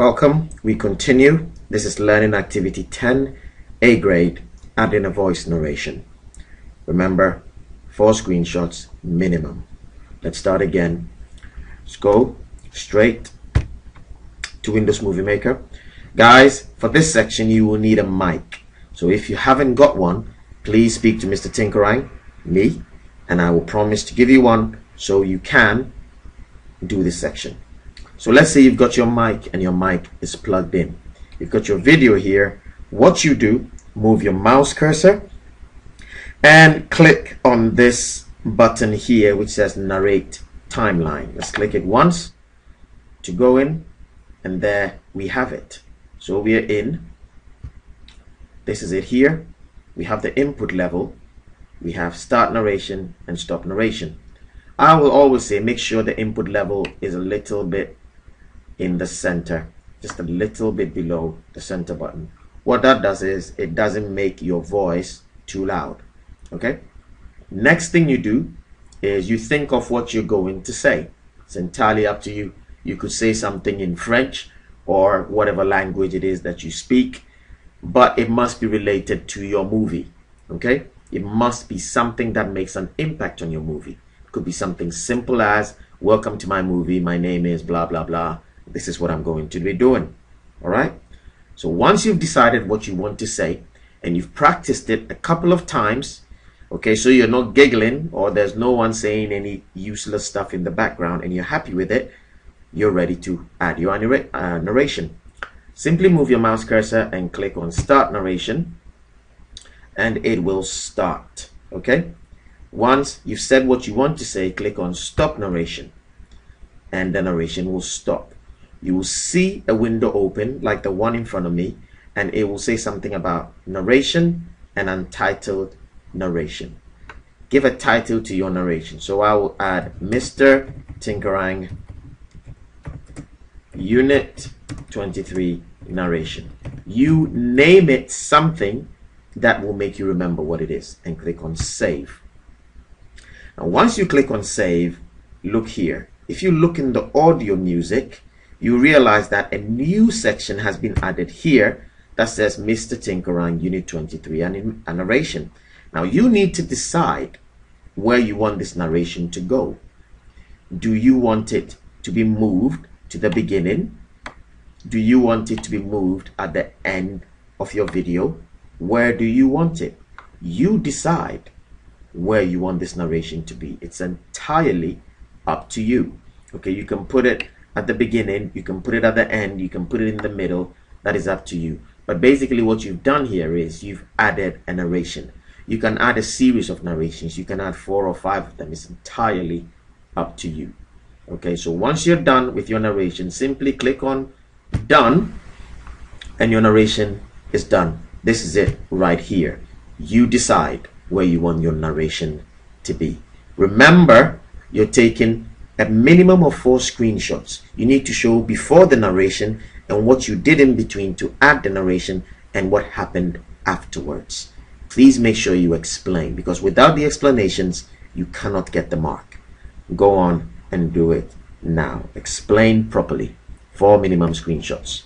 Welcome. We continue. This is learning activity 10, A grade, adding a voice narration. Remember, 4 screenshots minimum. Let's start again. Let's go straight to Windows Movie Maker. Guys, for this section you will need a mic. So if you haven't got one, please speak to Mr. Tinkerang, me, and I will promise to give you one so you can do this section. So let's say you've got your mic and your mic is plugged in. You've got your video here. What you do, move your mouse cursor and click on this button here which says narrate timeline. Let's click it once to go in, and there we have it. So we are in. This is it here. We have the input level. We have start narration and stop narration. I will always say make sure the input level is a little bit in the center, just a little bit below the center button. What that does is it doesn't make your voice too loud. Okay, next thing you do is you think of what you're going to say. It's entirely up to you. You could say something in French or whatever language it is that you speak, but it must be related to your movie. Okay, it must be something that makes an impact on your movie. It could be something simple as welcome to my movie, my name is blah blah blah, this is what I'm going to be doing. All right, so once you've decided what you want to say and you've practiced it a couple of times, okay, so you're not giggling or there's no one saying any useless stuff in the background and you're happy with it, you're ready to add your narration. Simply move your mouse cursor and click on start narration and it will start. Okay, once you've said what you want to say, click on stop narration and the narration will stop. You will see a window open like the one in front of me, and it will say something about narration and untitled narration. Give a title to your narration. So I will add Mr. Tinkerang Unit 23 narration. You name it something that will make you remember what it is and click on save. Now once you click on save, look here. If you look in the audio music, you realize that a new section has been added here that says Mr. Tinkerang Unit 23 and a narration. Now you need to decide where you want this narration to go. Do you want it to be moved to the beginning? Do you want it to be moved at the end of your video? Where do you want it? You decide where you want this narration to be. It's entirely up to you. Okay, you can put it at the beginning, you can put it at the end, you can put it in the middle. That is up to you. But basically what you've done here is you've added a narration. You can add a series of narrations. You can add 4 or 5 of them. It's entirely up to you. Okay, so once you're done with your narration, simply click on done and your narration is done. This is it right here. You decide where you want your narration to be. Remember, you're taking a minimum of 4 screenshots. You need to show before the narration and what you did in between to add the narration and what happened afterwards. Please make sure you explain, because without the explanations you cannot get the mark. Go on and do it now. Explain properly. 4 minimum screenshots.